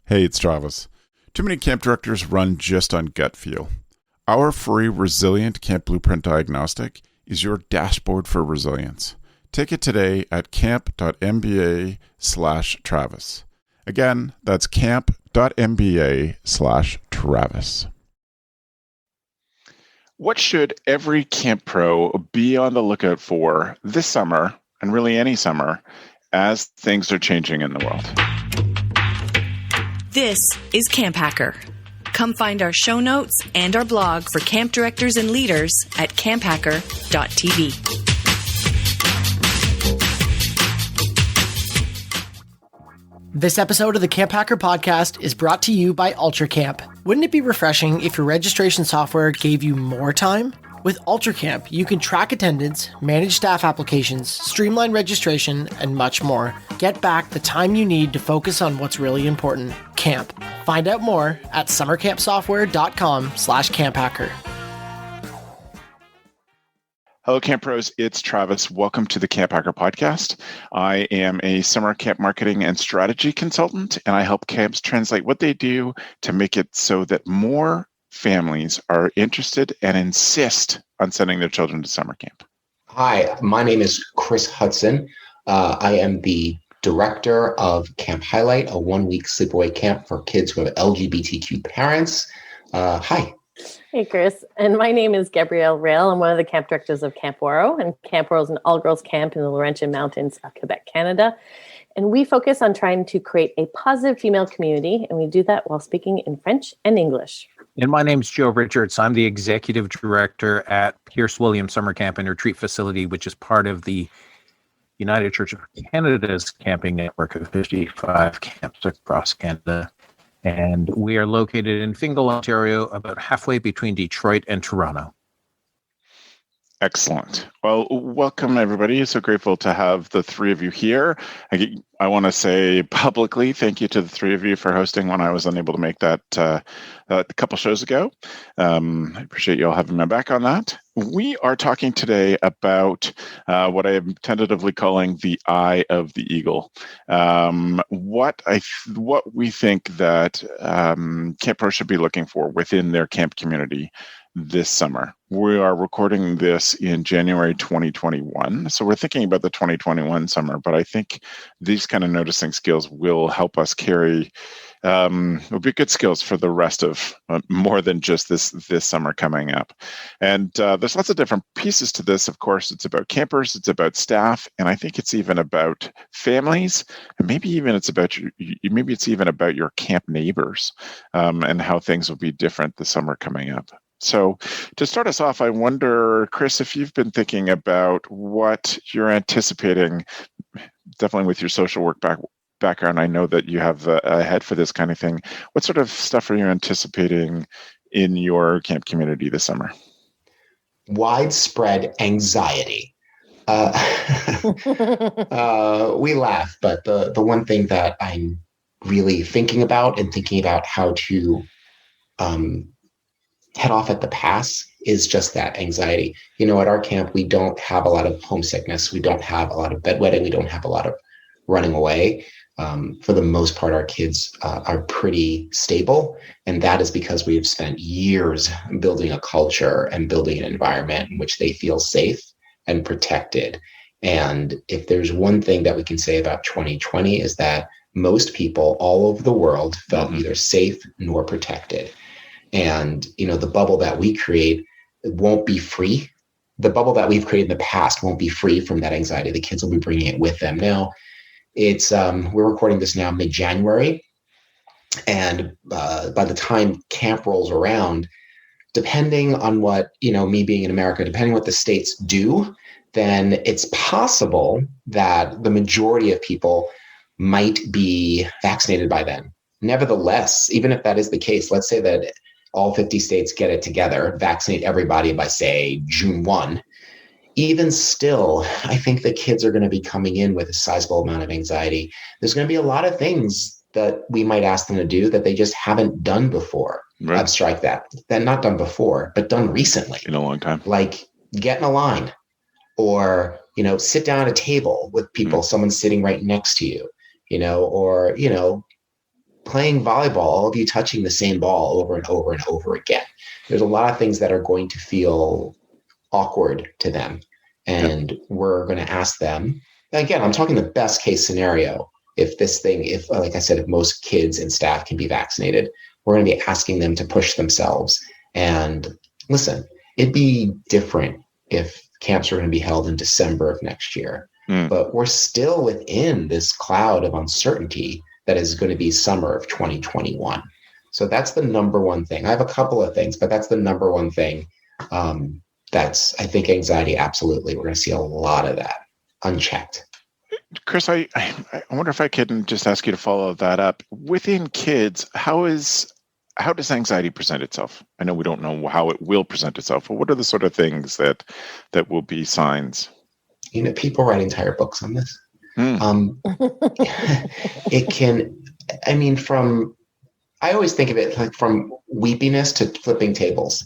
Hey, it's Travis. Too many camp directors run just on gut feel. Our free Resilient Camp Blueprint Diagnostic is your dashboard for resilience. Take it today at camp.mba/Travis. Again, that's camp.mba/Travis. What should every camp pro be on the lookout for this summer, and really any summer, as things are changing in the world? This is CampHacker. Come find our show notes and our blog for camp directors and leaders at camphacker.tv. This episode of the CampHacker podcast is brought to you by UltraCamp. Wouldn't it be refreshing if your registration software gave you more time? With UltraCamp, you can track attendance, manage staff applications, streamline registration, and much more. Get back the time you need to focus on what's really important, camp. Find out more at summercampsoftware.com/camphacker. Hello, Camp Pros. It's Travis. Welcome to the CampHacker podcast. I am a summer camp marketing and strategy consultant, and I help camps translate what they do to make it so that more families are interested and insist on sending their children to summer camp. Hi, my name is Chris Hudson. I am the director of Camp Highlight, a one-week sleepaway camp for kids who have LGBTQ parents. Hi. Hey, Chris. And my name is Gabrielle Rail. I'm one of the camp directors of Camp Waro. And Camp Waro is an all-girls camp in the Laurentian Mountains of Quebec, Canada. And we focus on trying to create a positive female community. And we do that while speaking in French and English. And my name's Joe Richards. I'm the executive director at Pierce Williams Summer Camp and Retreat Facility, which is part of the United Church of Canada's camping network of 55 camps across Canada. And we are located in Fingal, Ontario, about halfway between Detroit and Toronto. Excellent. Well, welcome, everybody. So grateful to have the three of you here. I want to say publicly thank you to the three of you for hosting when I was unable to make that a couple shows ago. I appreciate you all having my back on that. We are talking today about what I am tentatively calling the eye of the eagle. What we think that camp pros should be looking for within their camp community this summer. We are recording this in January 2021. So we're thinking about the 2021 summer, but I think these kind of noticing skills will help us carry, will be good skills for the rest of more than just this summer coming up. And there's lots of different pieces to this. Of course, it's about campers, it's about staff, and I think it's even about families, and maybe it's even about your camp neighbors, and how things will be different this summer coming up. So to start us off, I wonder, Chris, if you've been thinking about what you're anticipating, definitely with your social work background, I know that you have a head for this kind of thing. What sort of stuff are you anticipating in your camp community this summer? Widespread anxiety. We laugh, but the one thing that I'm really thinking about how to head off at the pass is just that anxiety. You know, at our camp, we don't have a lot of homesickness. We don't have a lot of bedwetting. We don't have a lot of running away. For the most part, our kids are pretty stable. And that is because we have spent years building a culture and building an environment in which they feel safe and protected. And if there's one thing that we can say about 2020 is that most people all over the world felt neither safe nor protected. And, you know, the bubble that we create won't be free. The bubble that we've created in the past won't be free from that anxiety. The kids will be bringing it with them. Now, it's we're recording this now mid-January. And by the time camp rolls around, depending on what, me being in America, depending on what the states do, then it's possible that the majority of people might be vaccinated by then. Nevertheless, even if that is the case, let's say that all 50 states get it together, vaccinate everybody by, say, June 1. Even still, I think the kids are going to be coming in with a sizable amount of anxiety. There's going to be a lot of things that we might ask them to do that they just haven't done before. Right. I'd strike that. Not done before, but done recently. In a long time. Like get in a line or, sit down at a table with people, someone sitting right next to you, or, playing volleyball, all of you touching the same ball over and over and over again. There's a lot of things that are going to feel awkward to them. And we're going to ask them, again, I'm talking the best case scenario. If like I said, if most kids and staff can be vaccinated, we're going to be asking them to push themselves. And listen, it'd be different if camps are going to be held in December of next year. But we're still within this cloud of uncertainty that is going to be summer of 2021. So that's the number one thing. I have a couple of things, but that's the number one thing. That's, I think, anxiety. Absolutely. We're going to see a lot of that unchecked. Chris, I wonder if I can just ask you to follow that up. Within kids, how does anxiety present itself? I know we don't know how it will present itself, but what are the sort of things that will be signs? People write entire books on this. It can, I always think of it like from weepiness to flipping tables.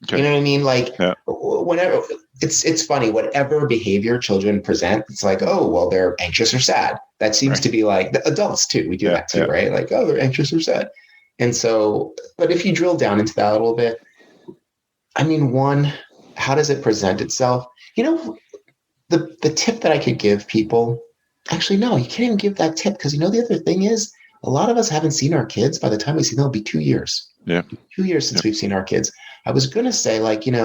Okay. You know what I mean? Like whenever it's funny, whatever behavior children present, it's like, oh, well, they're anxious or sad. That seems to be like the adults too. We do that too, right? Like, oh, they're anxious or sad. And so, but if you drill down into that a little bit, one, how does it present itself? The tip that I could give people, actually, no, you can't even give that tip because the other thing is a lot of us haven't seen our kids. By the time we see them, it'll be 2 years. Yeah. 2 years since we've seen our kids. I was going to say,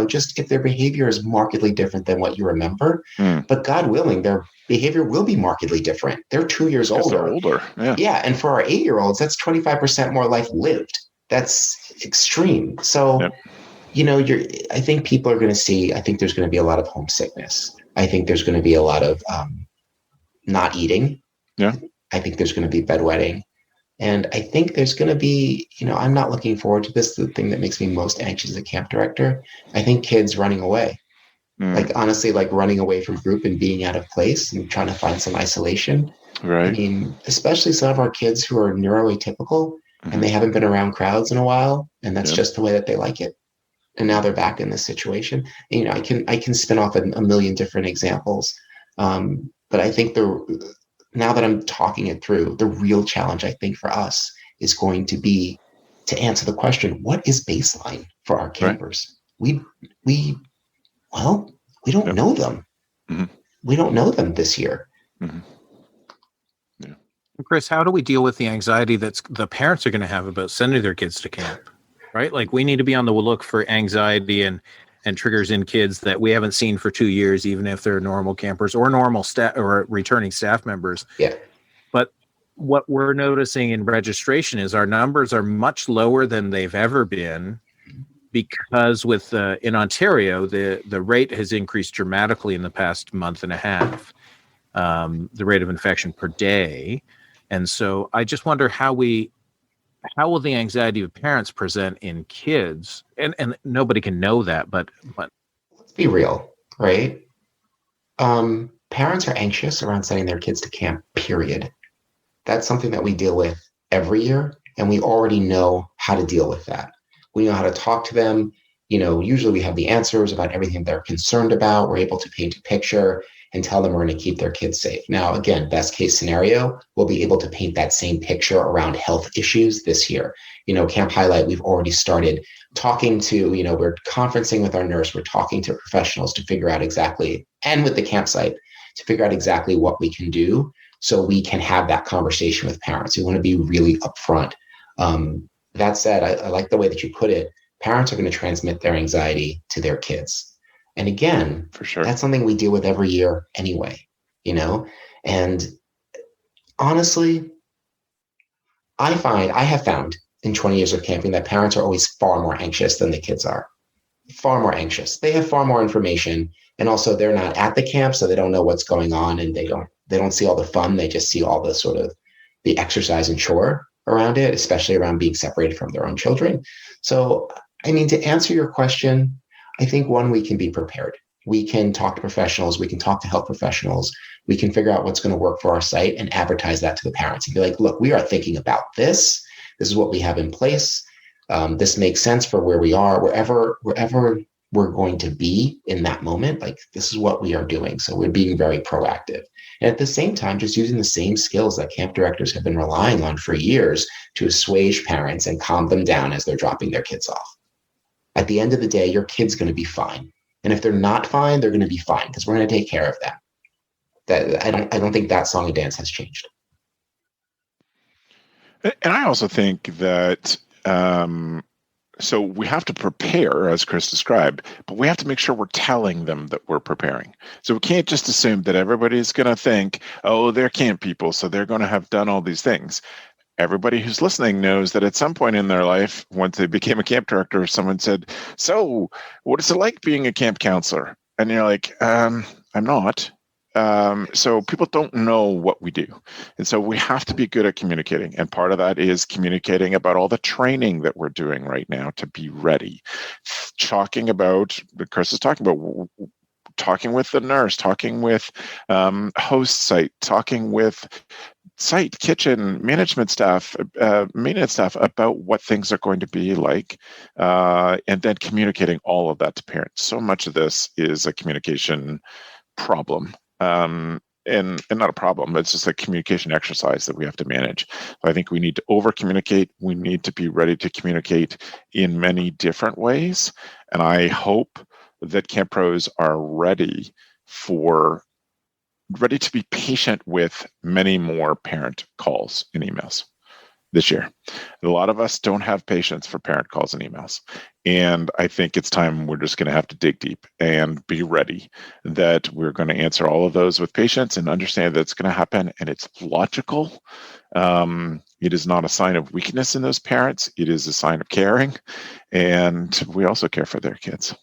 just if their behavior is markedly different than what you remember, but God willing, their behavior will be markedly different. They're 2 years older. They're older. Yeah. Yeah. And for our 8-year-olds, that's 25% more life lived. That's extreme. So, I think people are going to see, I think there's going to be a lot of homesickness. I think there's going to be a lot of not eating. Yeah. I think there's going to be bedwetting. And I think there's going to be, I'm not looking forward to this. The thing that makes me most anxious as a camp director, I think kids running away. Like, honestly, like running away from group and being out of place and trying to find some isolation. Right. Especially some of our kids who are neuroatypical and they haven't been around crowds in a while. And that's just the way that they like it. And now they're back in this situation. And, I can spin off a million different examples. But I think now that I'm talking it through, the real challenge, I think, for us is going to be to answer the question, what is baseline for our campers? Right. We don't know them. Mm-hmm. We don't know them this year. Mm-hmm. Yeah. Chris, how do we deal with the anxiety that the parents are going to have about sending their kids to camp? Right? Like, we need to be on the look for anxiety and triggers in kids that we haven't seen for 2 years, even if they're normal campers or normal staff or returning staff members. Yeah. But what we're noticing in registration is our numbers are much lower than they've ever been because in Ontario, the rate has increased dramatically in the past month and a half, the rate of infection per day. And so I just wonder how will the anxiety of parents present in kids? And nobody can know that, but let's be real, right? Parents are anxious around sending their kids to camp, period. That's something that we deal with every year, and we already know how to deal with that. We know how to talk to them. Usually we have the answers about everything they're concerned about. We're able to paint a picture and tell them we're going to keep their kids safe. Now, again, best case scenario, we'll be able to paint that same picture around health issues this year. Camp Highlight, we've already started talking to, we're conferencing with our nurse, we're talking to professionals to figure out exactly, and with the campsite, to figure out exactly what we can do so we can have that conversation with parents. We want to be really upfront. That said, I like the way that you put it. Parents are going to transmit their anxiety to their kids. And again, for sure, that's something we deal with every year anyway, and honestly, I have found in 20 years of camping that parents are always far more anxious than the kids are. Far more anxious. They have far more information, and also they're not at the camp, so they don't know what's going on, and they don't see all the fun. They just see all the sort of the exercise and chore around it, especially around being separated from their own children. So, to answer your question, I think we can be prepared. We can talk to professionals. We can talk to health professionals. We can figure out what's going to work for our site and advertise that to the parents and be like, look, we are thinking about this. This is what we have in place. This makes sense for where we are, wherever we're going to be in that moment. Like, this is what we are doing. So we're being very proactive. And at the same time, just using the same skills that camp directors have been relying on for years to assuage parents and calm them down as they're dropping their kids off. At the end of the day, your kid's going to be fine. And if they're not fine, they're going to be fine because we're going to take care of them. That I don't think that song and dance has changed. And I also think that so we have to prepare, as Chris described, but we have to make sure we're telling them that we're preparing. So we can't just assume that everybody's going to think, oh, they're camp people, so they're going to have done all these things. Everybody who's listening knows that at some point in their life, once they became a camp director, someone said, so what is it like being a camp counselor? And you're like, I'm not. So people don't know what we do. And so we have to be good at communicating. And part of that is communicating about all the training that we're doing right now to be ready. Talking about, Chris is talking about, talking with the nurse, talking with host site, talking with site, kitchen, management staff, maintenance staff about what things are going to be like, and then communicating all of that to parents. So much of this is a communication problem. And not a problem, it's just a communication exercise that we have to manage. So I think we need to over communicate. We need to be ready to communicate in many different ways. And I hope that camp pros are ready to be patient with many more parent calls and emails this year. A lot of us don't have patience for parent calls and emails. And I think it's time we're just going to have to dig deep and be ready that we're going to answer all of those with patience and understand that it's going to happen and it's logical. It is not a sign of weakness in those parents. It is a sign of caring. And we also care for their kids.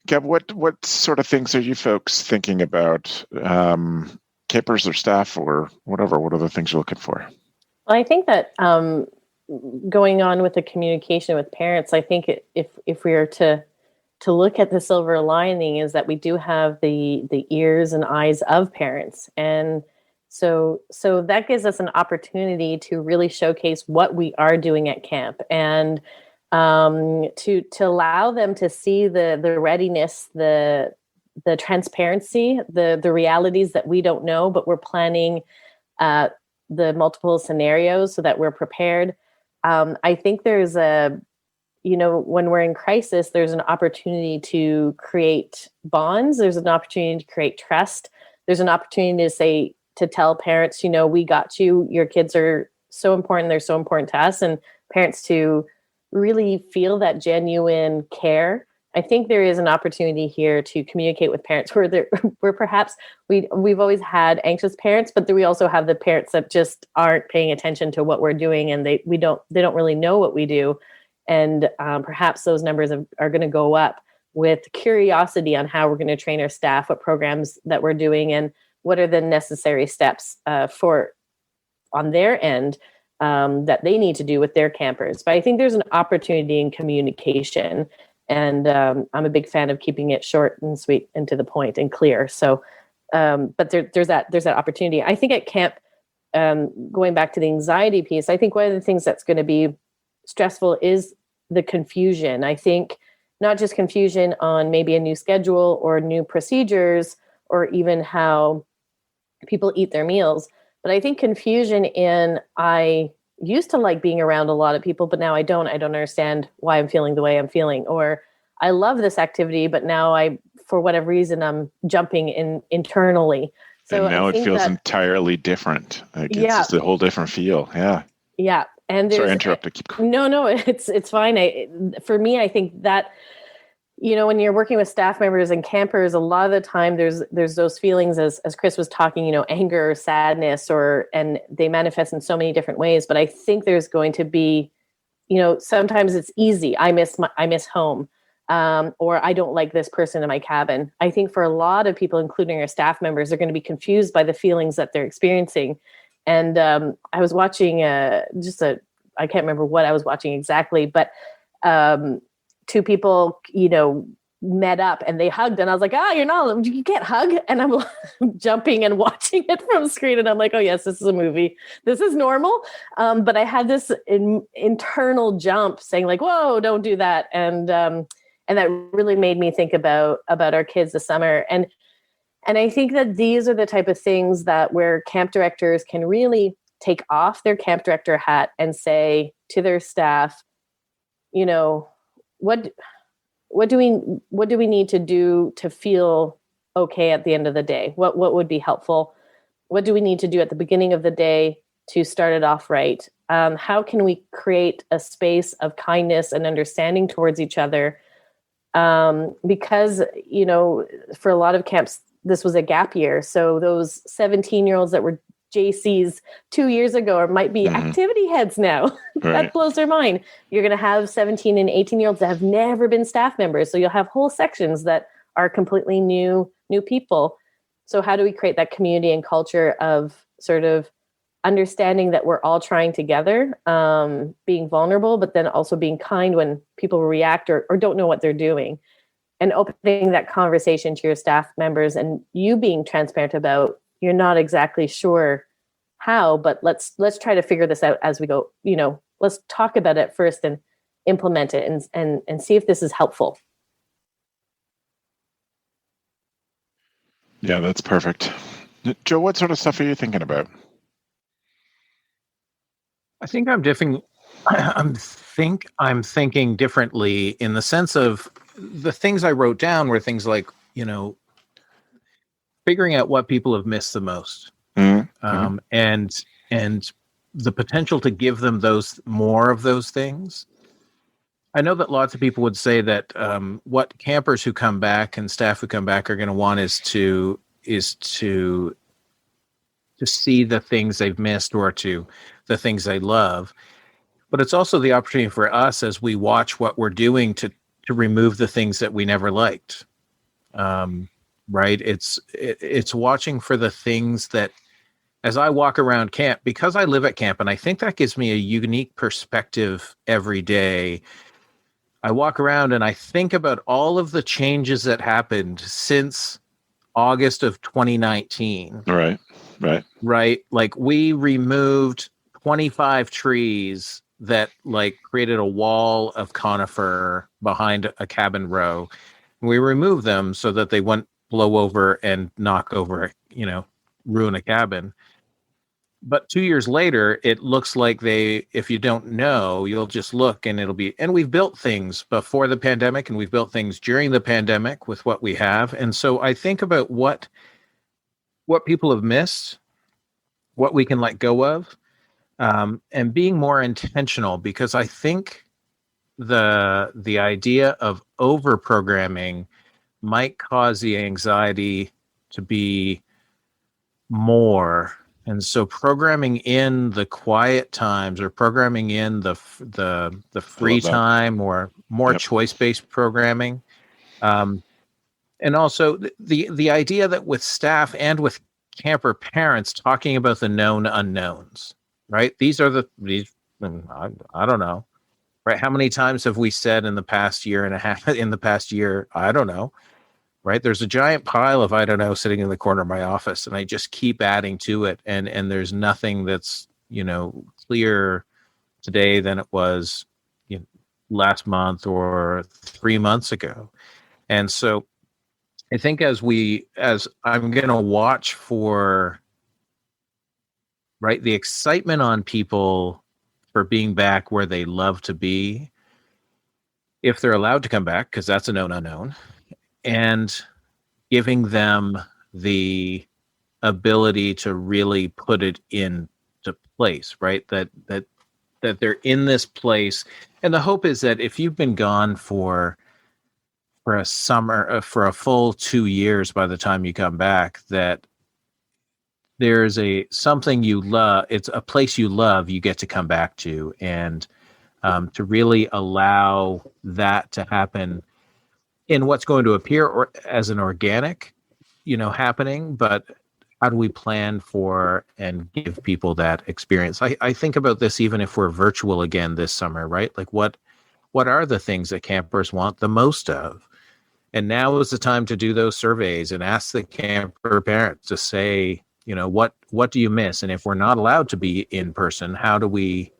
Gab, what sort of things are you folks thinking about? Campers or staff or whatever? What other things you're looking for? Well, I think that going on with the communication with parents, I think if we are to look at the silver lining is that we do have the ears and eyes of parents. And so that gives us an opportunity to really showcase what we are doing at camp and to allow them to see the readiness, the transparency, the realities that we don't know, but we're planning the multiple scenarios so that we're prepared. I think there's when we're in crisis, there's an opportunity to create bonds. There's an opportunity to create trust. There's an opportunity to tell parents, we got you. Your kids are so important. They're so important to us. And parents to really feel that genuine care. I think there is an opportunity here to communicate with parents where perhaps we've always had anxious parents, but then we also have the parents that just aren't paying attention to what we're doing and they don't really know what we do. And perhaps those numbers are going to go up with curiosity on how we're going to train our staff, what programs that we're doing, and what are the necessary steps on their end that they need to do with their campers. But I think there's an opportunity in communication. And I'm a big fan of keeping it short and sweet and to the point and clear. So, but there's that opportunity. I think at camp, going back to the anxiety piece, I think one of the things that's going to be stressful is the confusion. I think not just confusion on maybe a new schedule or new procedures or even how people eat their meals, but I think confusion in I used to like being around a lot of people, but now I don't understand why I'm feeling the way I'm feeling, or I love this activity, but now for whatever reason, I'm jumping internally. So and now it feels entirely different. It's just a whole different feel. Yeah. Yeah. And sorry, I interrupted. Keep going. No, it's fine. For me, I think that, when you're working with staff members and campers, a lot of the time there's those feelings as Chris was talking, anger or sadness, and they manifest in so many different ways. But I think there's going to be, sometimes it's easy. I miss home, or I don't like this person in my cabin. I think for a lot of people, including our staff members, they're going to be confused by the feelings that they're experiencing. And I was watching I can't remember what I was watching exactly, but two people, met up and they hugged, and I was like, you can't hug. And I'm jumping and watching it from screen, and I'm like, oh yes, this is a movie. This is normal. But I had this internal jump saying like, whoa, don't do that. And that really made me think about our kids this summer. And I think that these are the type of things that where camp directors can really take off their camp director hat and say to their staff, you know, what do we need to do to feel okay at the end of the day? What would be helpful? What do we need to do at the beginning of the day to start it off right? How can we create a space of kindness and understanding towards each other? Because, you know, for a lot of camps, this was a gap year. So those 17-year-olds that were JCs 2 years ago or might be activity heads now. That blows their mind. You're going to have 17 and 18-year-olds that have never been staff members. So you'll have whole sections that are completely new people. So how do we create that community and culture of sort of understanding that we're all trying together, being vulnerable, but then also being kind when people react or don't know what they're doing, and opening that conversation to your staff members and you being transparent about you're not exactly sure how, but let's try to figure this out as we go. You know, let's talk about it first and implement it and see if this is helpful. Yeah, that's perfect. Joe, what sort of stuff are you thinking about? I think I'm thinking differently in the sense of the things I wrote down were things like, you know, figuring out what people have missed the most, and the potential to give them more of those things. I know that lots of people would say that what campers who come back and staff who come back are going to want is to see the things they've missed or to the things they love. But it's also the opportunity for us as we watch what we're doing to remove the things that we never liked. Right? It's watching for the things that, as I walk around camp, because I live at camp, and I think that gives me a unique perspective every day. I walk around and I think about all of the changes that happened since August of 2019. Right. Like we removed 25 trees that like created a wall of conifer behind a cabin row. We removed them so that they wouldn't blow over and knock over, you know, ruin a cabin. But 2 years later, it looks like if you don't know, you'll just look and and we've built things before the pandemic and we've built things during the pandemic with what we have. And so I think about what people have missed, what we can let go of, and being more intentional, because I think the idea of over programming might cause the anxiety to be more. And so programming in the quiet times or programming in the free time or more choice-based programming. And also the idea that with staff and with camper parents talking about the known unknowns, right? I don't know, right? How many times have we said in the past year and a half, I don't know, right? There's a giant pile of I don't know sitting in the corner of my office, and I just keep adding to it. And there's nothing that's, you know, clearer today than it was, you know, last month or 3 months ago. And so I think as I'm going to watch for, right, the excitement on people for being back where they love to be, if they're allowed to come back, because that's a known unknown, and giving them the ability to really put it into place, right? That they're in this place. And the hope is that if you've been gone for a summer, for a full 2 years by the time you come back, that there's something you love, it's a place you love, you get to come back to, and to really allow that to happen in what's going to appear as an organic, you know, happening, but how do we plan for and give people that experience? I think about this even if we're virtual again this summer, right? Like what are the things that campers want the most of? And now is the time to do those surveys and ask the camper parents to say, what do you miss? And if we're not allowed to be in person, how do we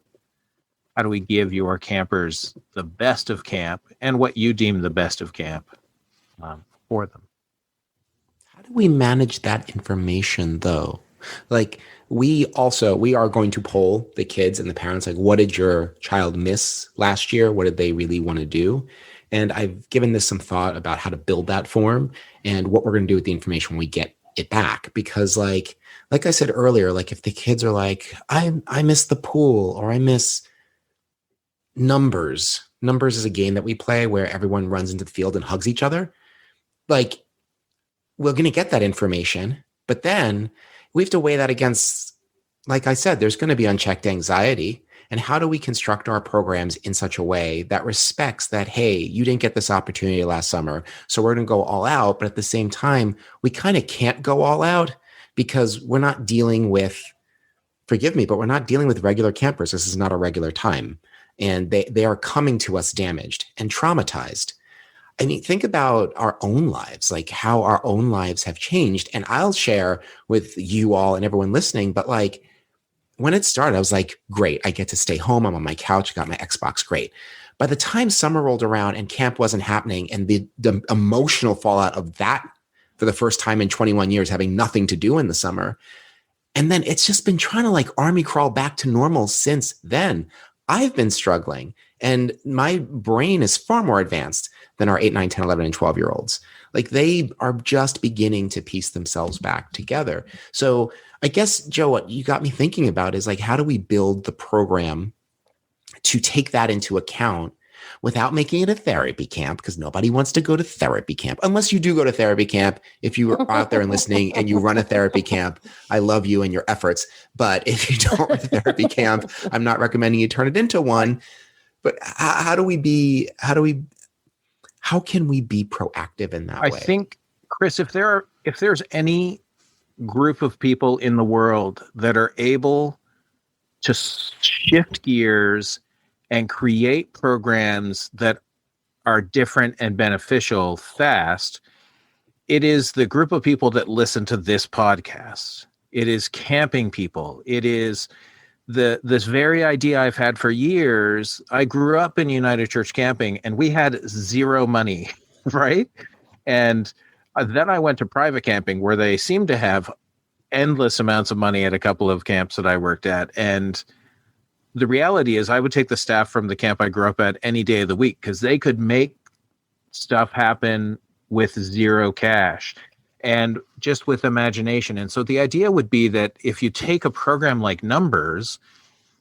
give your campers the best of camp and what you deem the best of camp for them? How do we manage that information though? Like we are going to poll the kids and the parents, like, what did your child miss last year? What did they really want to do? And I've given this some thought about how to build that form and what we're going to do with the information when we get it back. Because like I said earlier, like if the kids are like, I miss the pool, or I miss numbers. Numbers is a game that we play where everyone runs into the field and hugs each other. Like, we're going to get that information, but then we have to weigh that against, like I said, there's going to be unchecked anxiety. And how do we construct our programs in such a way that respects that, hey, you didn't get this opportunity last summer, so we're going to go all out. But at the same time, we kind of can't go all out because we're not dealing with, forgive me, but we're not dealing with regular campers. This is not a regular time. And they are coming to us damaged and traumatized. I mean, think about our own lives, like how our own lives have changed. And I'll share with you all and everyone listening, but like when it started, I was like, great, I get to stay home. I'm on my couch, I got my Xbox, great. By the time summer rolled around and camp wasn't happening, and the emotional fallout of that for the first time in 21 years, having nothing to do in the summer. And then it's just been trying to like army crawl back to normal since then. I've been struggling, and my brain is far more advanced than our 8, 9, 10, 11, and 12-year-olds. Like they are just beginning to piece themselves back together. So I guess, Joe, what you got me thinking about is like, how do we build the program to take that into account without making it a therapy camp? Because nobody wants to go to therapy camp, unless you do go to therapy camp. If you are out there and listening and you run a therapy camp, I love you and your efforts. But if you don't run a therapy camp, I'm not recommending you turn it into one. But how can we be proactive in that way? I think, Chris, if there's any group of people in the world that are able to shift gears and create programs that are different and beneficial fast, it is the group of people that listen to this podcast. It is camping people. It is this very idea I've had for years. I grew up in United Church camping, and we had zero money, right? And then I went to private camping, where they seem to have endless amounts of money at a couple of camps that I worked at. And the reality is I would take the staff from the camp I grew up at any day of the week, because they could make stuff happen with zero cash and just with imagination. And so the idea would be that if you take a program like Numbers,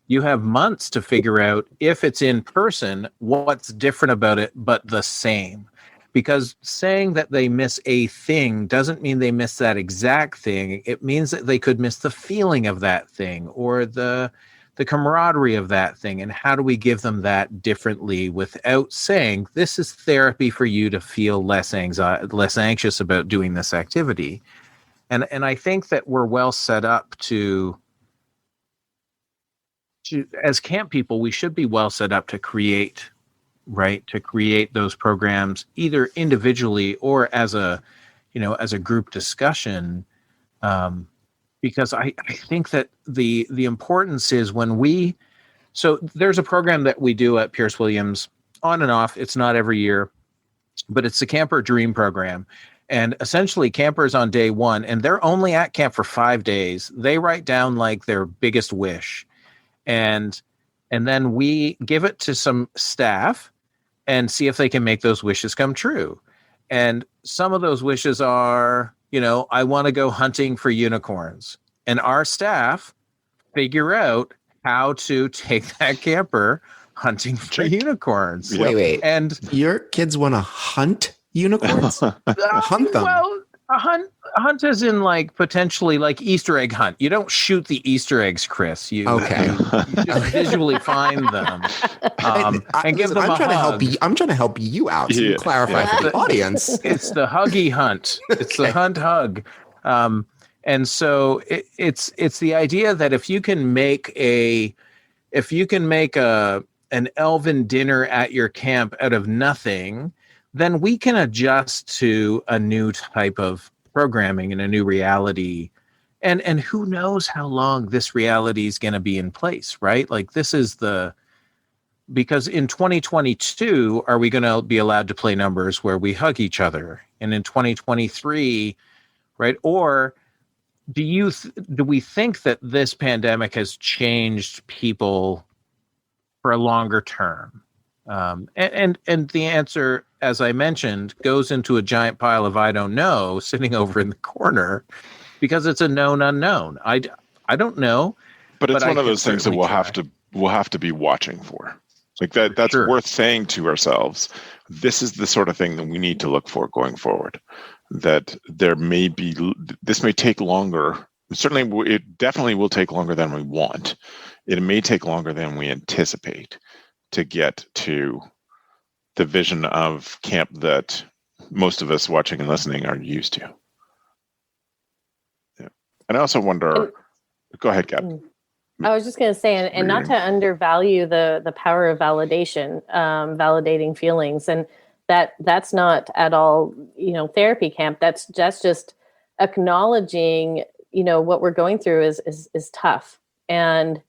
you have months to figure out, if it's in person, what's different about it, but the same. Because saying that they miss a thing doesn't mean they miss that exact thing. It means that they could miss the feeling of that thing, or the camaraderie of that thing. And how do we give them that differently without saying, this is therapy for you to feel less anxious about doing this activity? And I think that we're well set up to as camp people, we should be well set up to create those programs, either individually or as a group discussion. Because I think that the importance is so there's a program that we do at Pierce Williams on and off. It's not every year, but it's the Camper Dream program. And essentially campers on day one, and they're only at camp for 5 days, they write down like their biggest wish. And then we give it to some staff and see if they can make those wishes come true. And some of those wishes are, I want to go hunting for unicorns. And our staff figure out how to take that camper hunting for unicorns. Wait. And your kids want to hunt unicorns? Hunt them. Well, a hunt is in like potentially like Easter egg hunt. You don't shoot the Easter eggs, Chris. You just visually find them and give them a hug. I'm trying to help you out. So you clarify for the audience. It's the huggy hunt. It's the hunt hug. And so it's the idea that if you can make an elven dinner at your camp out of nothing, then we can adjust to a new type of programming and a new reality. And who knows how long this reality is going to be in place, right? Like because in 2022, are we going to be allowed to play numbers where we hug each other? And in 2023, right? Or do we think that this pandemic has changed people for a longer term? And the answer, as I mentioned, goes into a giant pile of I don't know sitting over in the corner, because it's a known unknown. I don't know, but it's one of those things that we'll have to be watching for. Like that's sure. Worth saying to ourselves, this is the sort of thing that we need to look for going forward. That this may take longer. Certainly, it definitely will take longer than we want. It may take longer than we anticipate to get to the vision of camp that most of us watching and listening are used to. Yeah. And I also wonder, go ahead, Gab. I was just going to say, and not to undervalue the power of validation, validating feelings. And that's not at all, therapy camp. That's just acknowledging, what we're going through is tough. And,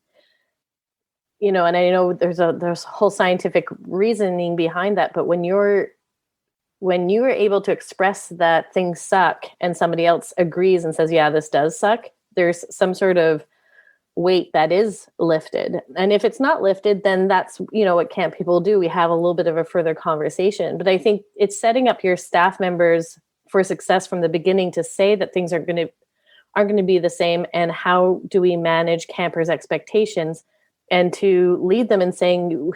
and I know there's a whole scientific reasoning behind that, but when you're able to express that things suck and somebody else agrees and says, yeah, this does suck, there's some sort of weight that is lifted. And if it's not lifted, then that's, what camp people do. We have a little bit of a further conversation. But I think it's setting up your staff members for success from the beginning to say that things aren't going to be the same. And how do we manage campers' expectations, and to lead them in saying,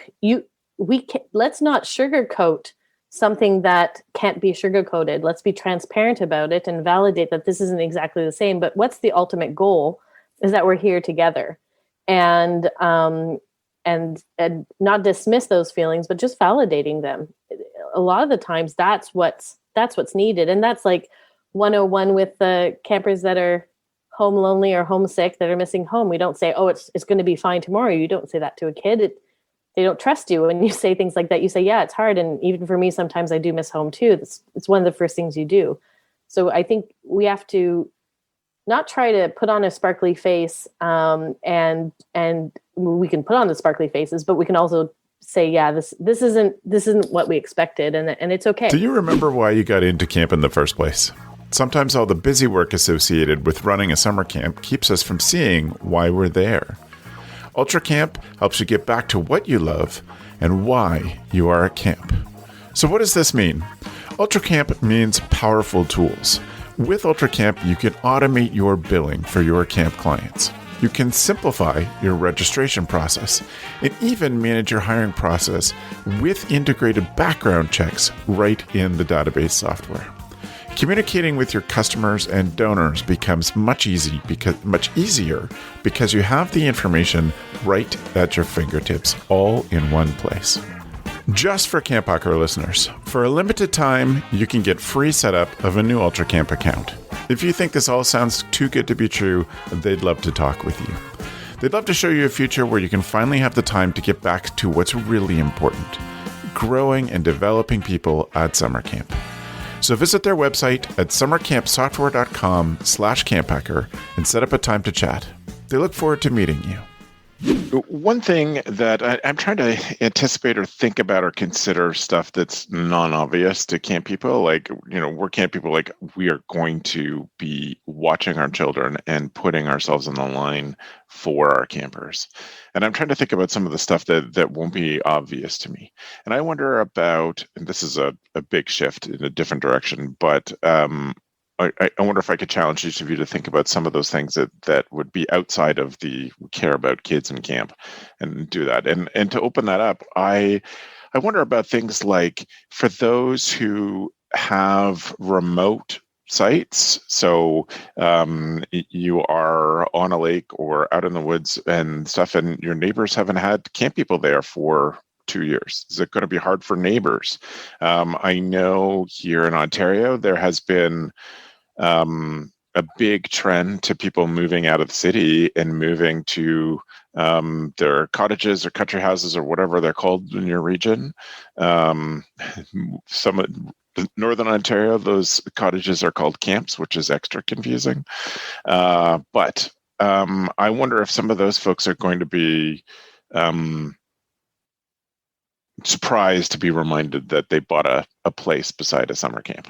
let's not sugarcoat something that can't be sugarcoated. Let's be transparent about it and validate that this isn't exactly the same. But what's the ultimate goal? Is that we're here together, and not dismiss those feelings, but just validating them. A lot of the times that's what's needed. And that's like 101 with the campers that are home lonely or homesick, that are missing home. We don't say, oh, it's going to be fine tomorrow. You don't say that to a kid. They don't trust you. When you say things like that, you say, yeah, it's hard. And even for me, sometimes I do miss home too. It's one of the first things you do. So I think we have to not try to put on a sparkly face, and we can put on the sparkly faces, but we can also say, yeah, this isn't what we expected, and it's okay. Do you remember why you got into camp in the first place? Sometimes all the busy work associated with running a summer camp keeps us from seeing why we're there. UltraCamp helps you get back to what you love and why you are at camp. So what does this mean? UltraCamp means powerful tools. With UltraCamp, you can automate your billing for your camp clients. You can simplify your registration process and even manage your hiring process with integrated background checks right in the database software. Communicating with your customers and donors becomes much easier because you have the information right at your fingertips, all in one place. Just for CampHacker listeners, for a limited time, you can get free setup of a new UltraCamp account. If you think this all sounds too good to be true, they'd love to talk with you. They'd love to show you a future where you can finally have the time to get back to what's really important, growing and developing people at summer camp. So visit their website at summercampsoftware.com/CampHacker and set up a time to chat. They look forward to meeting you. One thing that I'm trying to anticipate or think about or consider stuff that's non-obvious to camp people, like, we're camp people, like we are going to be watching our children and putting ourselves on the line for our campers. And I'm trying to think about some of the stuff that won't be obvious to me. And I wonder about, and this is a big shift in a different direction, but I wonder if I could challenge each of you to think about some of those things that would be outside of the care about kids in camp and do that. And to open that up, I wonder about things like for those who have remote sites. So you are on a lake or out in the woods and stuff, and your neighbors haven't had camp people there for 2 years. Is it going to be hard for neighbors? I know here in Ontario, there has been a big trend to people moving out of the city and moving to There are cottages or country houses or whatever they're called in your region. Some Northern Ontario, those cottages are called camps, which is extra confusing. But I wonder if some of those folks are going to be surprised to be reminded that they bought a place beside a summer camp,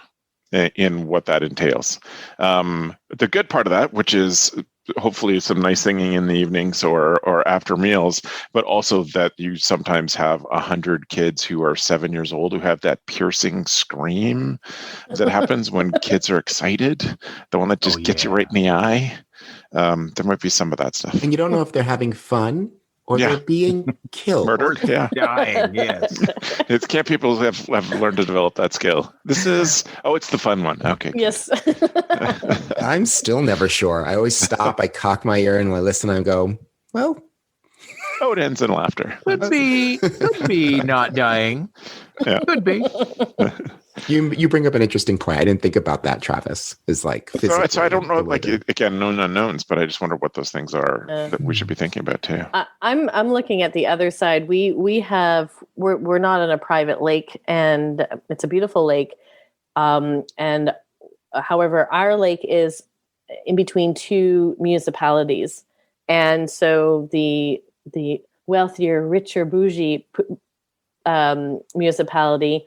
in what that entails. The good part of that, which is hopefully some nice singing in the evenings or after meals, but also that you sometimes have 100 kids who are 7 years old who have that piercing scream that happens when kids are excited, the one that just gets you right in the eye. There might be some of that stuff. And you don't know if they're having fun or they're being killed. Murdered, yeah. Dying, yes. It's camp people who have learned to develop that skill. This is, it's the fun one. Okay. Yes. I'm still never sure. I always stop, I cock my ear and I listen and I go, well. It ends in laughter. Could be not dying. Yeah. Could be. You bring up an interesting point. I didn't think about that, Travis. Is like so I don't know, like, again, known unknowns, but I just wonder what those things are that we should be thinking about too. I'm looking at the other side. We're not on a private lake, and it's a beautiful lake. And however, our lake is in between two municipalities, and so the wealthier, richer, bougie municipality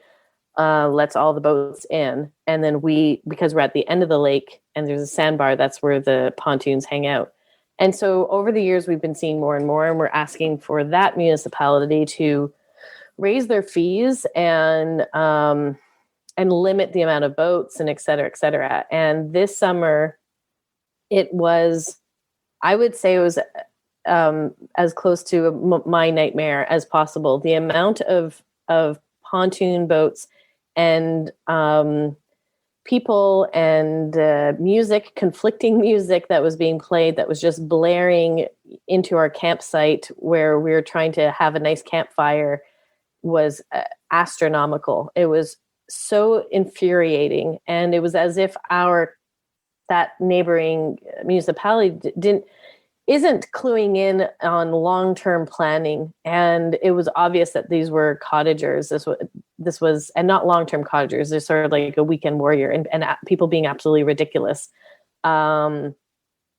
lets all the boats in, and then because we're at the end of the lake and there's a sandbar, that's where the pontoons hang out. And so over the years we've been seeing more and more, and we're asking for that municipality to raise their fees and limit the amount of boats and et cetera, et cetera. And this summer I would say it was as close to my nightmare as possible. The amount of pontoon boats and people and conflicting music that was being played, that was just blaring into our campsite where we were trying to have a nice campfire, was astronomical. It was so infuriating, and it was as if that neighboring municipality isn't cluing in on long-term planning. And it was obvious that these were cottagers. This was, and not long-term cottagers. They're sort of like a weekend warrior, and people being absolutely ridiculous. I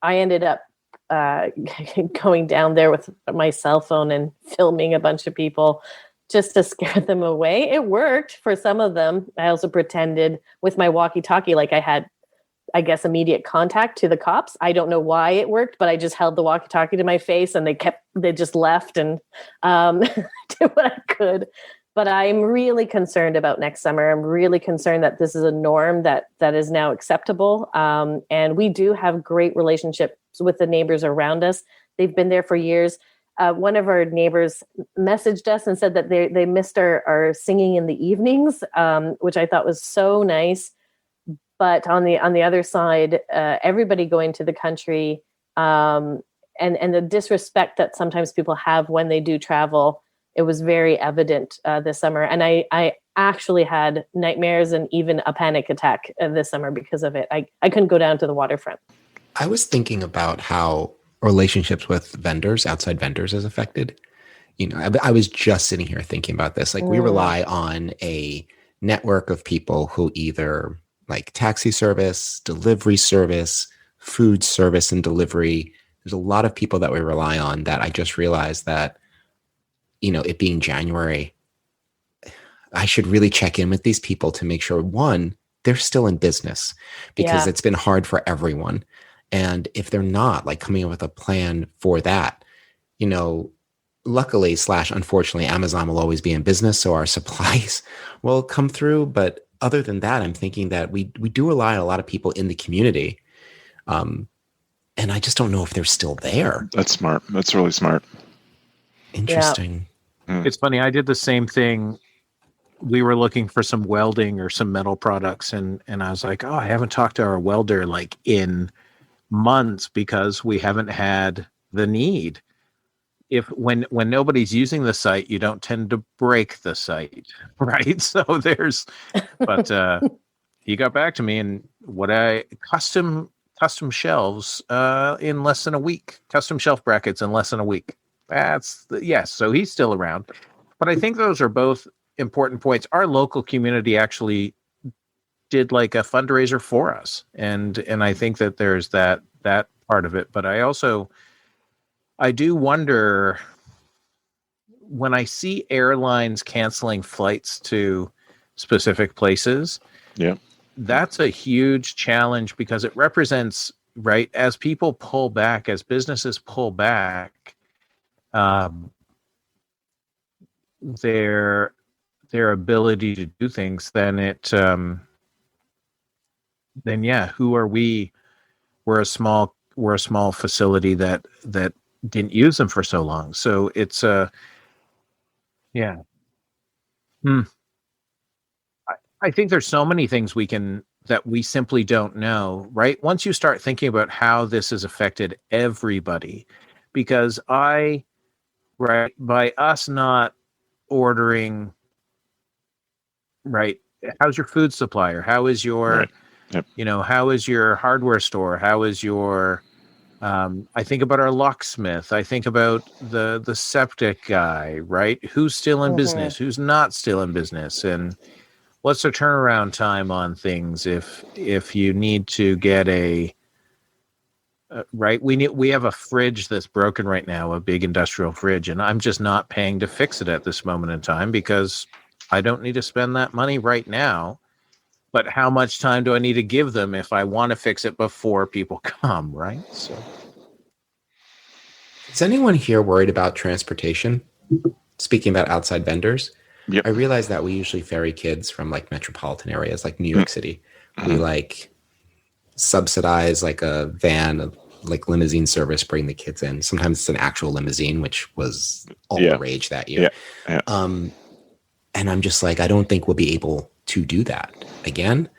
ended up going down there with my cell phone and filming a bunch of people just to scare them away. It worked for some of them. I also pretended with my walkie-talkie like I had, I guess, immediate contact to the cops. I don't know why it worked, but I just held the walkie-talkie to my face, and they just left and did what I could. But I'm really concerned about next summer. I'm really concerned that this is a norm that is now acceptable. And we do have great relationships with the neighbors around us. They've been there for years. One of our neighbors messaged us and said that they missed our singing in the evenings, which I thought was so nice. But on the other side, everybody going to the country, and the disrespect that sometimes people have when they do travel, it was very evident this summer. And I actually had nightmares and even a panic attack this summer because of it. I couldn't go down to the waterfront. I was thinking about how relationships with vendors, outside vendors, is affected. I was just sitting here thinking about this. Like, we rely on a network of people who either like taxi service, delivery service, food service and delivery. There's a lot of people that we rely on that I just realized that, it being January, I should really check in with these people to make sure, one, they're still in business, because it's been hard for everyone. And if they're not, like, coming up with a plan for that, luckily / unfortunately, Amazon will always be in business, so our supplies will come through. But other than that, I'm thinking that we do rely on a lot of people in the community. And I just don't know if they're still there. That's smart. That's really smart. Interesting. Yeah. It's funny. I did the same thing. We were looking for some welding or some metal products. And I was like, I haven't talked to our welder like in months, because we haven't had the need. When nobody's using the site, you don't tend to break the site, right? So but he got back to me, and custom shelves in less than a week, custom shelf brackets in less than a week. Yes. So he's still around. But I think those are both important points. Our local community actually did like a fundraiser for us. And I think that there's that part of it. But I do wonder when I see airlines canceling flights to specific places. Yeah. That's a huge challenge because it represents, right, as people pull back, as businesses pull back, their ability to do things, then who are we? We're a small facility that didn't use them for so long. So it's yeah. I think there's so many things that we simply don't know, right? Once you start thinking about how this has affected everybody, because by us not ordering, right? How's your food supplier? How is your, right. Yep. How is your hardware store? How is your, I think about our locksmith. I think about the septic guy, right? Who's still in business? Who's not still in business? And what's the turnaround time on things if you need to get right? We have a fridge that's broken right now, a big industrial fridge, and I'm just not paying to fix it at this moment in time because I don't need to spend that money right now. But how much time do I need to give them if I want to fix it before people come, right? So, is anyone here worried about transportation? Speaking about outside vendors, yep. I realize that we usually ferry kids from like metropolitan areas like New York City. We like subsidize like a van, like limousine service, bring the kids in. Sometimes it's an actual limousine, which was all the rage that year. Yeah. And I'm just like, I don't think we'll be able to do that again,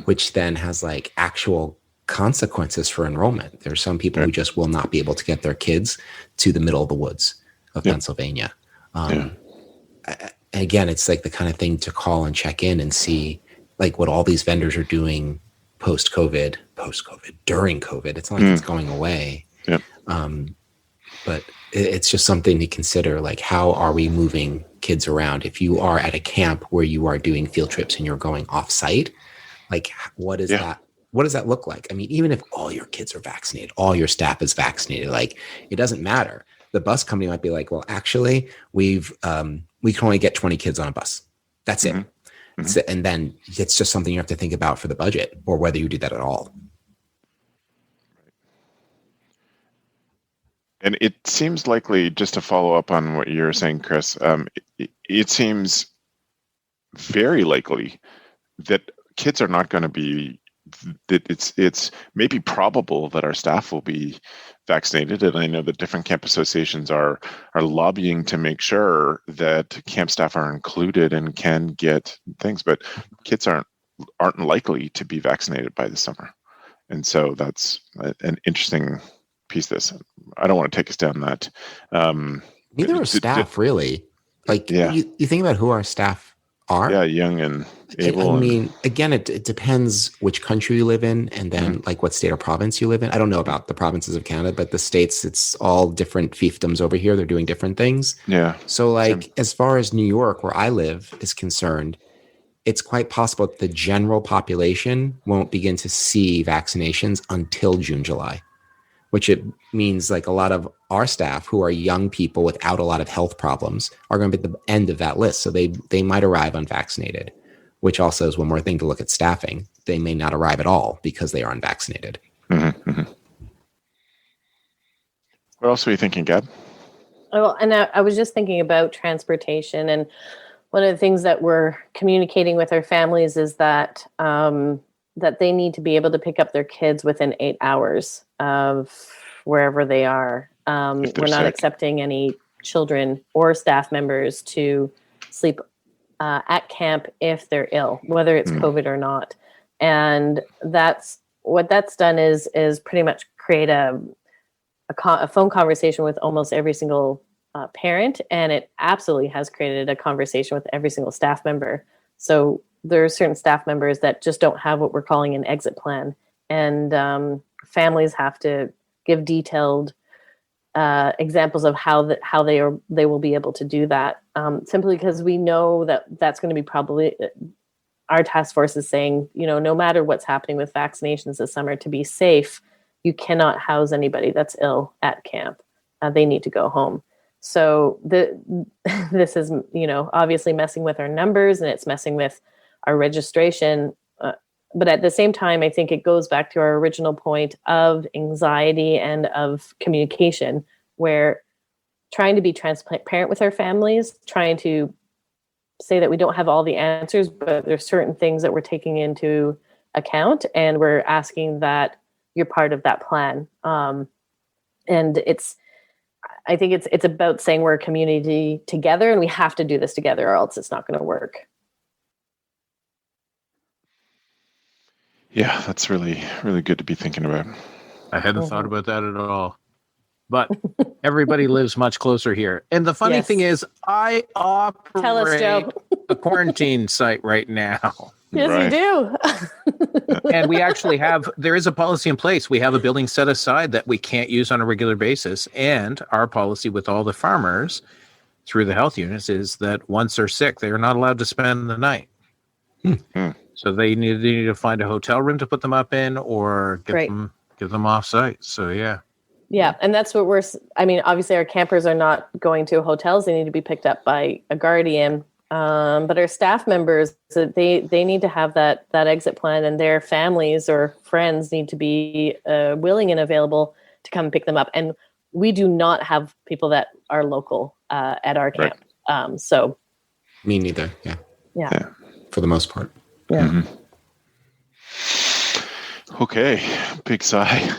which then has like actual consequences for enrollment. There's some people who just will not be able to get their kids to the middle of the woods of Pennsylvania. Again, it's like the kind of thing to call and check in and see like what all these vendors are doing post-COVID, during COVID. It's not like it's going away. Yep. But it's just something to consider, like how are we moving kids around? If you are at a camp where you are doing field trips and you're going off-site, like what is that? What does that look like? I mean, even if all your kids are vaccinated, all your staff is vaccinated, like it doesn't matter. The bus company might be like, well, actually, we can only get 20 kids on a bus. That's it. And then it's just something you have to think about for the budget or whether you do that at all. And it seems likely, just to follow up on what you're saying, Chris, it seems very likely that kids are not going to be, that it's maybe probable that our staff will be vaccinated. And I know that different camp associations are lobbying to make sure that camp staff are included and can get things, but kids aren't likely to be vaccinated by the summer. And so that's an interesting piece of this. I don't want to take us down that. Neither are staff, really. Like, you think about who our staff are. Yeah, young and able. I mean, again, it depends which country you live in and then like what state or province you live in. I don't know about the provinces of Canada, but the states, it's all different fiefdoms over here. They're doing different things. Yeah. So like, as far as New York, where I live, is concerned, it's quite possible that the general population won't begin to see vaccinations until June, July. Which it means like a lot of our staff who are young people without a lot of health problems are going to be at the end of that list. So they might arrive unvaccinated, which also is one more thing to look at staffing. They may not arrive at all because they are unvaccinated. What else are you thinking, Gab? Well, and I was just thinking about transportation. And one of the things that we're communicating with our families is that that they need to be able to pick up their kids within 8 hours of wherever they are. We're not accepting any children or staff members to sleep at camp if they're ill, whether it's COVID or not. And what that's done is pretty much create a phone conversation with almost every single parent. And it absolutely has created a conversation with every single staff member. So there are certain staff members that just don't have what we're calling an exit plan. And families have to give detailed examples of how they will be able to do that. Simply because we know that that's going to be probably our task force is saying, no matter what's happening with vaccinations this summer, to be safe, you cannot house anybody that's ill at camp. They need to go home. So this is, obviously messing with our numbers, and it's messing with our registration. But at the same time, I think it goes back to our original point of anxiety and of communication, where trying to be transparent with our families, trying to say that we don't have all the answers, but there's certain things that we're taking into account, and we're asking that you're part of that plan. And I think it's about saying we're a community together, and we have to do this together, or else it's not going to work. Yeah, that's really, really good to be thinking about. I hadn't thought about that at all. But everybody lives much closer here. And the funny thing is, I operate Tell us, Joe. a quarantine site right now. Yes, you do. And we actually there is a policy in place. We have a building set aside that we can't use on a regular basis. And our policy with all the farmers through the health units is that once they're sick, they are not allowed to spend the night. So they need to find a hotel room to put them up in, or get them off site. So, yeah. Yeah, and that's what obviously our campers are not going to hotels. They need to be picked up by a guardian. But our staff members, they need to have that exit plan, and their families or friends need to be willing and available to come pick them up. And we do not have people that are local at our camp. So me neither. Yeah. For the most part. Yeah. Mm-hmm. Okay. Big sigh.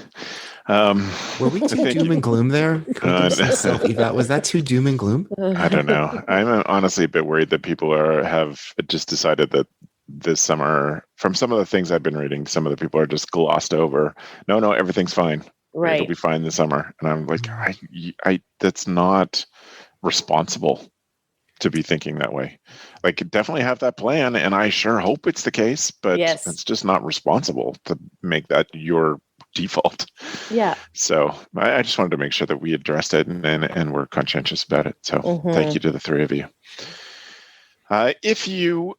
Were we too doom and gloom there? Was that too doom and gloom? I don't know. I'm honestly a bit worried that people have just decided that this summer, from some of the things I've been reading, some of the people are just glossed over. No, everything's fine. Right. It'll be fine this summer. And I'm like, I that's not responsible to be thinking that way. Like, definitely have that plan, and I sure hope it's the case, but it's just not responsible to make that your default. Yeah. So I just wanted to make sure that we addressed it and we're conscientious about it. So thank you to the three of you. If you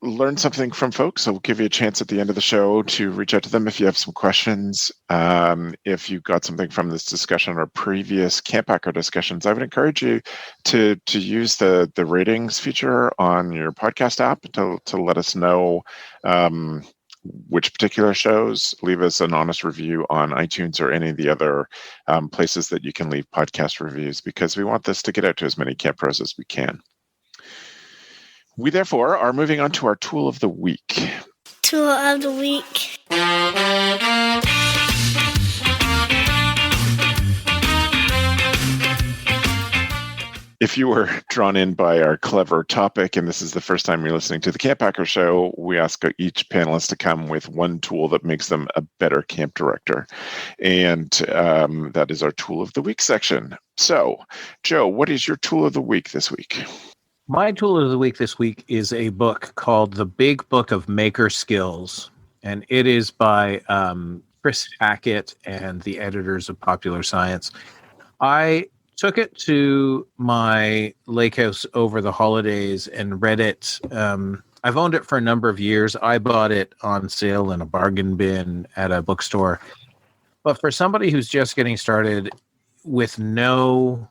learn something from folks, I'll give you a chance at the end of the show to reach out to them if you have some questions. If you got something from this discussion or previous CampHacker discussions, I would encourage you to use the ratings feature on your podcast app to let us know which particular shows. Leave us an honest review on iTunes or any of the other places that you can leave podcast reviews, because we want this to get out to as many camp pros as we can. We therefore are moving on to our tool of the week. Tool of the week. If you were drawn in by our clever topic, and this is the first time you're listening to the CampHacker show, we ask each panelist to come with one tool that makes them a better camp director. And that is our tool of the week section. So, Joe, what is your tool of the week this week? My tool of the week this week is a book called The Big Book of Maker Skills. And it is by Chris Hackett and the editors of Popular Science. I took it to my lake house over the holidays and read it. I've owned it for a number of years. I bought it on sale in a bargain bin at a bookstore. But for somebody who's just getting started with no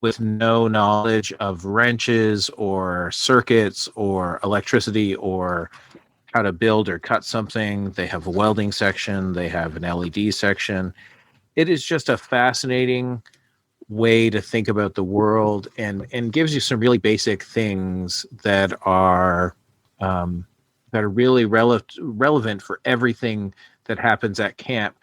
knowledge of wrenches or circuits or electricity or how to build or cut something, they have a welding section, they have an LED section. It is just a fascinating way to think about the world, and gives you some really basic things that are really relevant for everything that happens at camp.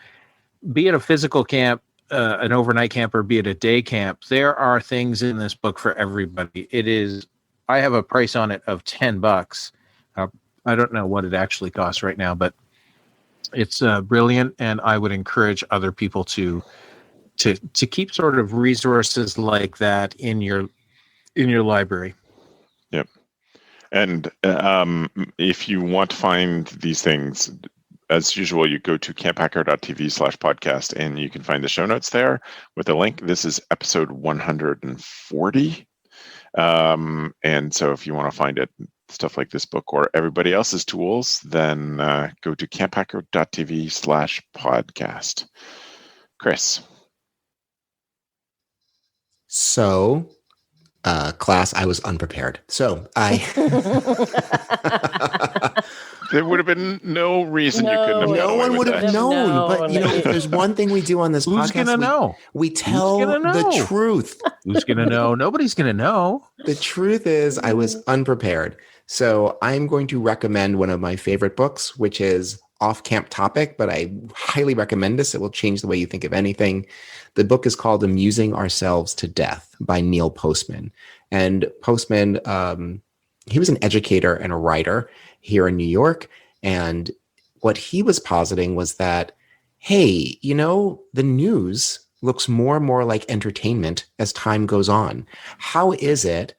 Be it a physical camp, an overnight camp, or be it a day camp, there are things in this book for everybody. I have a price on it of $10. I don't know what it actually costs right now, but it's brilliant, and I would encourage other people to keep sort of resources like that in your library. Yep. And if you want to find these things, as usual, you go to camphacker.tv/podcast and you can find the show notes there with a link. This is episode 140. And so if you want to find it, stuff like this book or everybody else's tools, then go to camphacker.tv/podcast. Chris. So, class, I was unprepared. So There would have been no reason you couldn't have known. No one would have known. But, if there's one thing we do on this Who's podcast, going to know? We tell the truth. Who's going to know? Nobody's going to know. The truth is I was unprepared. So I'm going to recommend one of my favorite books, which is off-camp topic, but I highly recommend this. It will change the way you think of anything. The book is called Amusing Ourselves to Death by Neil Postman. And Postman, he was an educator and a writer here in New York. And what he was positing was that, hey, the news looks more and more like entertainment as time goes on. How is it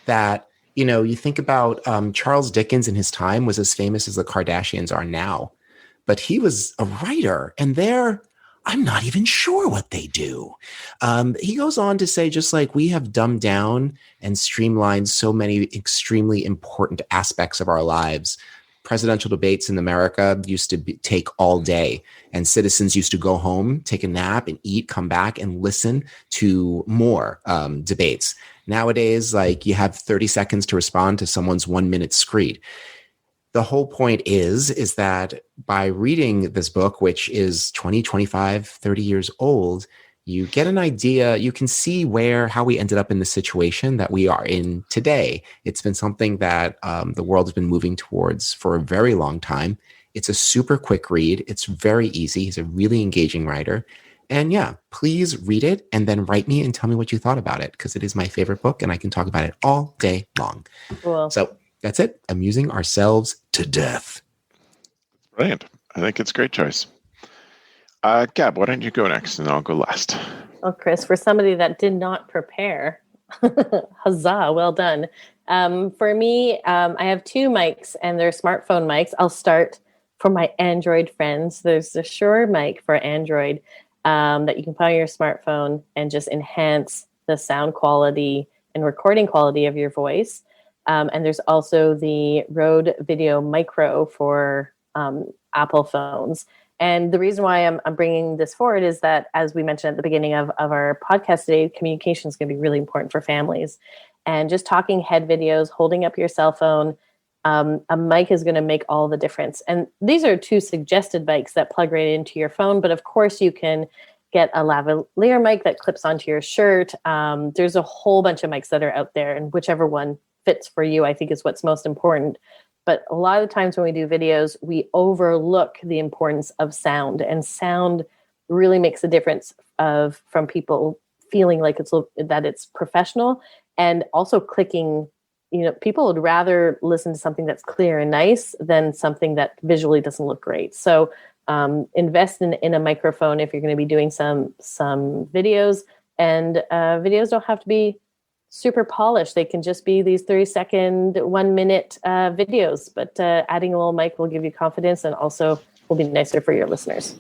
that, you think about Charles Dickens in his time was as famous as the Kardashians are now, but he was a writer, and I'm not even sure what they do. He goes on to say, just like we have dumbed down and streamlined so many extremely important aspects of our lives. Presidential debates in America used to take all day, and citizens used to go home, take a nap and eat, come back and listen to more debates. Nowadays, you have 30 seconds to respond to someone's 1 minute screed. The whole point is that by reading this book, which is 20, 25, 30 years old, you get an idea, you can see how we ended up in the situation that we are in today. It's been something that the world has been moving towards for a very long time. It's a super quick read. It's very easy. He's a really engaging writer. And yeah, please read it and then write me and tell me what you thought about it, because it is my favorite book and I can talk about it all day long. Cool. So that's it. Amusing Ourselves to Death. Brilliant. I think it's a great choice. Gab, why don't you go next and I'll go last? Well, Chris, for somebody that did not prepare, huzzah, well done. For me, I have two mics and they're smartphone mics. I'll start for my Android friends. There's the Shure mic for Android that you can put on your smartphone and just enhance the sound quality and recording quality of your voice. And there's also the Rode Video Micro for Apple phones. And the reason why I'm bringing this forward is that, as we mentioned at the beginning of our podcast today, communication is going to be really important for families. And just talking head videos, holding up your cell phone, a mic is going to make all the difference. And these are two suggested mics that plug right into your phone. But of course, you can get a lavalier mic that clips onto your shirt. There's a whole bunch of mics that are out there, and whichever one fits for you, I think, is what's most important. But a lot of the times when we do videos, we overlook the importance of sound, and sound really makes a difference from people feeling like it's professional, and also clicking. People would rather listen to something that's clear and nice than something that visually doesn't look great. So invest in a microphone if you're going to be doing some videos, and videos don't have to be super polished. They can just be these 30-second, 1 minute videos, but adding a little mic will give you confidence and also will be nicer for your listeners.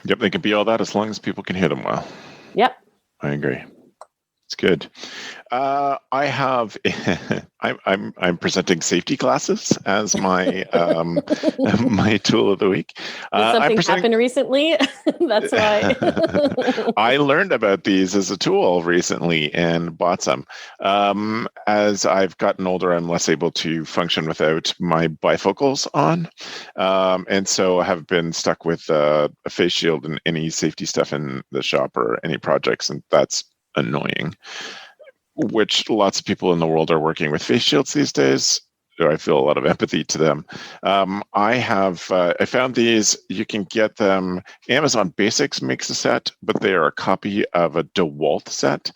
Yep, they can be all that as long as people can hear them well. Yep. I agree. It's good. I have. I'm presenting safety glasses as my my tool of the week. Did something happen recently? That's why. I learned about these as a tool recently and bought some. As I've gotten older, I'm less able to function without my bifocals on, and so I have been stuck with a face shield and any safety stuff in the shop or any projects, and that's annoying, which lots of people in the world are working with face shields these days. I feel a lot of empathy to them. I found these. You can get them. Amazon Basics makes a set, but they are a copy of a DeWalt set.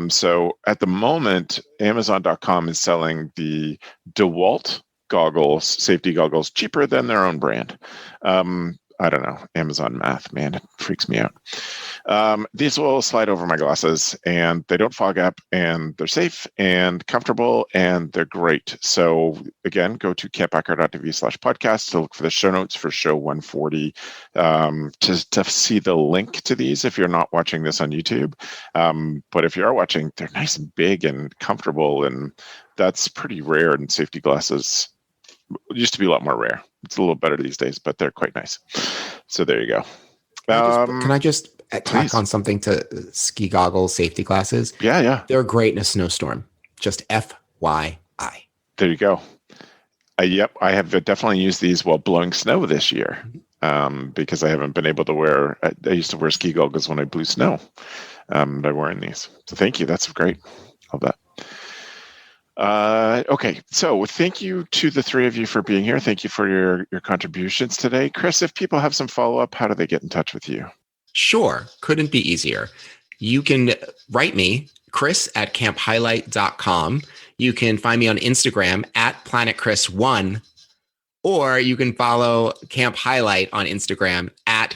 So at the moment, Amazon.com is selling the DeWalt goggles, safety goggles, cheaper than their own brand. I don't know, Amazon math, man, it freaks me out. These will slide over my glasses, and they don't fog up, and they're safe and comfortable, and they're great. So again, go to camphacker.tv/podcast to look for the show notes for show 140 to see the link to these if you're not watching this on YouTube. But if you are watching, they're nice and big and comfortable, and that's pretty rare in safety glasses. It used to be a lot more rare. It's a little better these days, but they're quite nice. So there you go. Can I just tack please. on something to ski goggles, safety glasses? Yeah. They're great in a snowstorm. Just FYI. There you go. Yep, I have definitely used these while blowing snow this year because I haven't been able to wear. I used to wear ski goggles when I blew snow. I'm wearing these. So thank you. That's great. Love that. Okay, so thank you to the three of you for being here. Thank you for your contributions today. Chris, if people have some follow-up, how do they get in touch with you? Sure. Couldn't be easier. You can write me, chris@camphighlight.com. You can find me on Instagram @planetchris1, or you can follow Camp Highlight on Instagram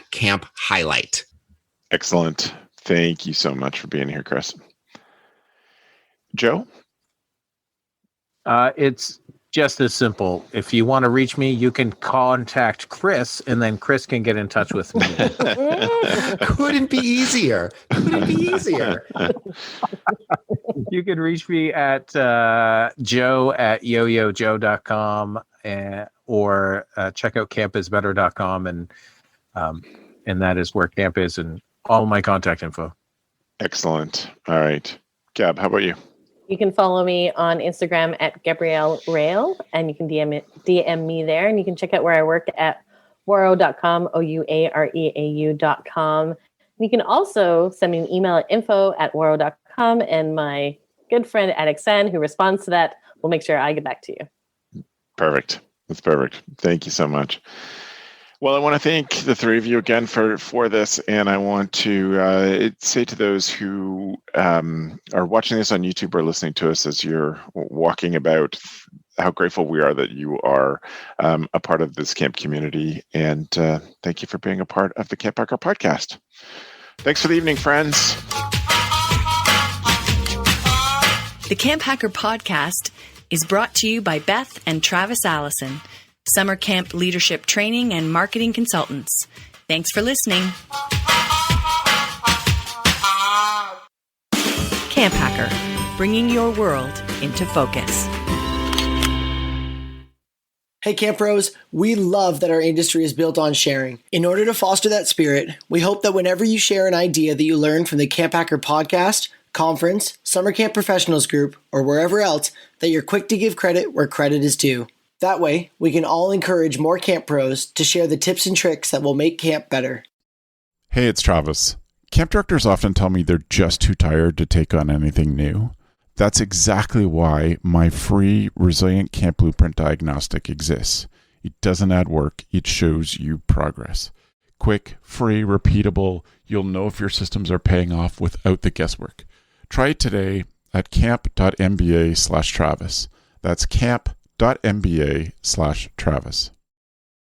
@camphighlight. Excellent. Thank you so much for being here, Chris. Joe? It's just as simple. If you want to reach me, you can contact Chris, and then Chris can get in touch with me. Couldn't be easier. You can reach me at joe@yoyojoe.com or check out campisbetter.com, and that is where camp is and all my contact info. Excellent. All right. Gab, how about you? You can follow me on Instagram @Gabrielle Rail, and you can DM me there. And you can check out where I work at waro.com, OUAREAU.com. And you can also send me an email at info@waro.com, and my good friend Adixen, who responds to that, will make sure I get back to you. Perfect. That's perfect. Thank you so much. Well, I want to thank the three of you again for this, and I want to say to those who are watching this on YouTube or listening to us as you're walking about, how grateful we are that you are a part of this camp community, and thank you for being a part of the CampHacker podcast. Thanks for the evening, friends. The CampHacker podcast is brought to you by Beth and Travis Allison, summer camp leadership training and marketing consultants. Thanks for listening. CampHacker, bringing your world into focus. Hey Camp Bros, we love that our industry is built on sharing. In order to foster that spirit, we hope that whenever you share an idea that you learned from the CampHacker podcast, conference, summer camp professionals group, or wherever else, that you're quick to give credit where credit is due. That way, we can all encourage more camp pros to share the tips and tricks that will make camp better. Hey, it's Travis. Camp directors often tell me they're just too tired to take on anything new. That's exactly why my free Resilient Camp Blueprint Diagnostic exists. It doesn't add work, it shows you progress. Quick, free, repeatable, you'll know if your systems are paying off without the guesswork. Try it today at camp.mba/Travis. That's camp.mba/Travis.